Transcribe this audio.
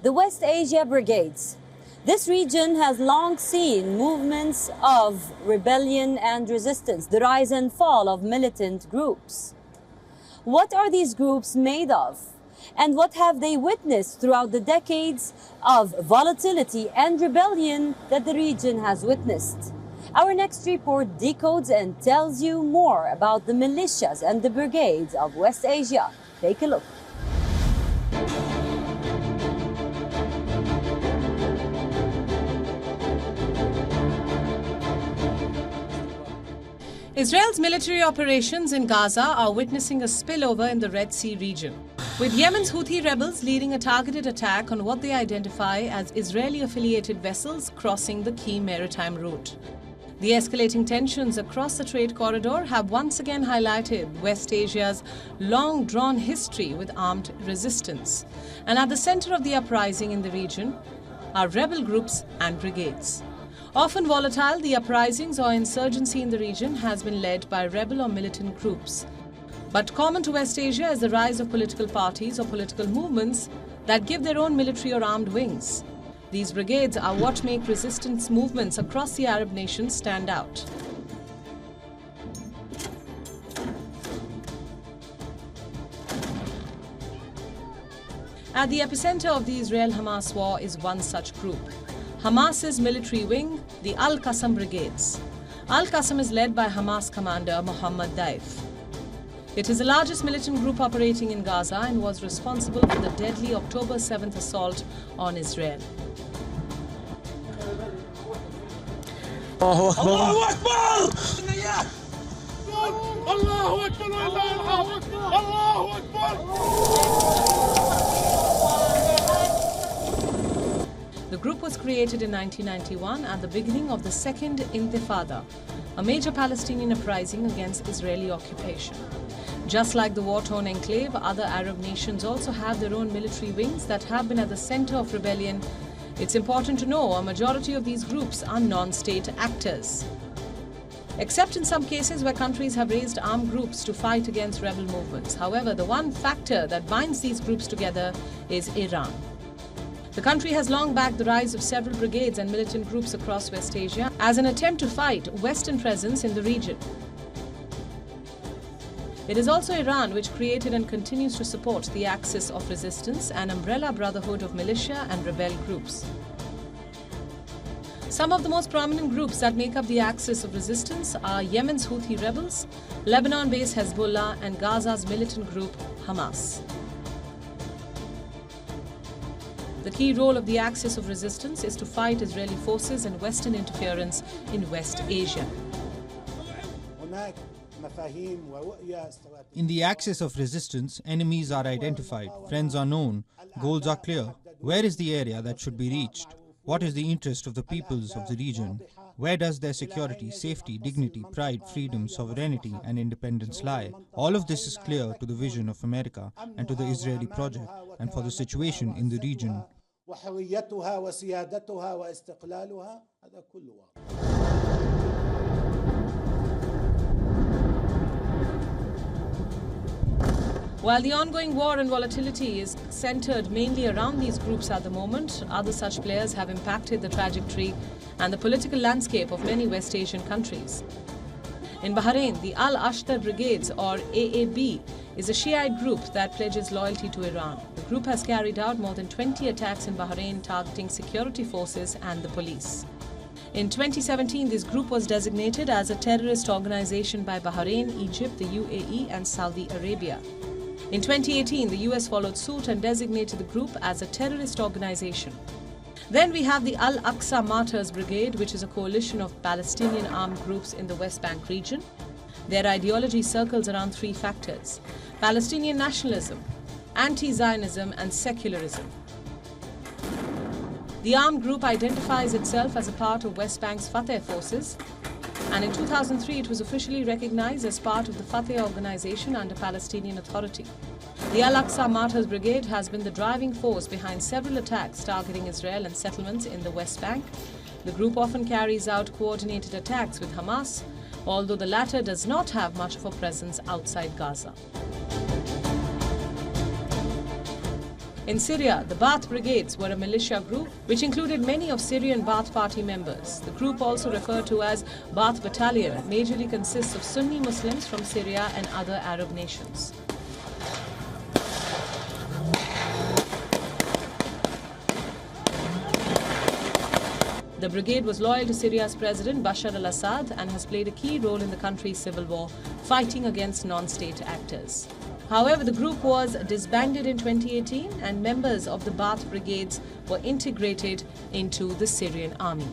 The West Asia Brigades. This region has long seen movements of rebellion and resistance, the rise and fall of militant groups. What are these groups made of? And what have they witnessed throughout the decades of volatility and rebellion that the region has witnessed? Our next report decodes and tells you more about the militias and the brigades of West Asia. Take a look. Israel's military operations in Gaza are witnessing a spillover in the Red Sea region, with Yemen's Houthi rebels leading a targeted attack on what they identify as Israeli-affiliated vessels crossing the key maritime route. The escalating tensions across the trade corridor have once again highlighted West Asia's long-drawn history with armed resistance. And at the center of the uprising in the region are rebel groups and brigades. Often volatile, the uprisings or insurgency in the region has been led by rebel or militant groups. But common to West Asia is the rise of political parties or political movements that give their own military or armed wings. These brigades are what make resistance movements across the Arab nations stand out. At the epicenter of the Israel-Hamas war is one such group. Hamas's military wing, the Al-Qassam Brigades. Al-Qassam is led by Hamas commander Mohammed Daif. It is the largest militant group operating in Gaza and was responsible for the deadly October 7th assault on Israel. Allahu Akbar! Allahu Akbar! Allahu Akbar! The group was created in 1991 at the beginning of the Second Intifada, a major Palestinian uprising against Israeli occupation. Just like the war-torn enclave, other Arab nations also have their own military wings that have been at the center of rebellion. It's important to know a majority of these groups are non-state actors. Except in some cases where countries have raised armed groups to fight against rebel movements. However, the one factor that binds these groups together is Iran. The country has long backed the rise of several brigades and militant groups across West Asia as an attempt to fight Western presence in the region. It is also Iran which created and continues to support the Axis of Resistance, an umbrella brotherhood of militia and rebel groups. Some of the most prominent groups that make up the Axis of Resistance are Yemen's Houthi rebels, Lebanon-based Hezbollah, and Gaza's militant group Hamas. The key role of the Axis of Resistance is to fight Israeli forces and Western interference in West Asia. In the Axis of Resistance, enemies are identified, friends are known, goals are clear. Where is the area that should be reached? What is the interest of the peoples of the region? Where does their security, safety, dignity, pride, freedom, sovereignty, and independence lie? All of this is clear to the vision of America and to the Israeli project, and for the situation in the region. While the ongoing war and volatility is centered mainly around these groups at the moment, other such players have impacted the trajectory and the political landscape of many West Asian countries. In Bahrain, the Al-Ashtar Brigades, or AAB, is a Shiite group that pledges loyalty to Iran. The group has carried out more than 20 attacks in Bahrain targeting security forces and the police. In 2017, this group was designated as a terrorist organization by Bahrain, Egypt, the UAE, and Saudi Arabia. In 2018, the US followed suit and designated the group as a terrorist organization. Then we have the Al-Aqsa Martyrs Brigade, which is a coalition of Palestinian armed groups in the West Bank region. Their ideology circles around three factors: Palestinian nationalism, anti-Zionism, and secularism. The armed group identifies itself as a part of West Bank's Fatah forces, and in 2003 it was officially recognized as part of the Fatah organization under Palestinian Authority. The Al-Aqsa Martyrs Brigade has been the driving force behind several attacks targeting Israel and settlements in the West Bank. The group often carries out coordinated attacks with Hamas, although the latter does not have much of a presence outside Gaza. In Syria, the Ba'ath Brigades were a militia group which included many of Syrian Ba'ath Party members. The group, also referred to as Ba'ath Battalion, majorly consists of Sunni Muslims from Syria and other Arab nations. The brigade was loyal to Syria's President Bashar al-Assad and has played a key role in the country's civil war, fighting against non-state actors. However, the group was disbanded in 2018 and members of the Ba'ath Brigades were integrated into the Syrian army.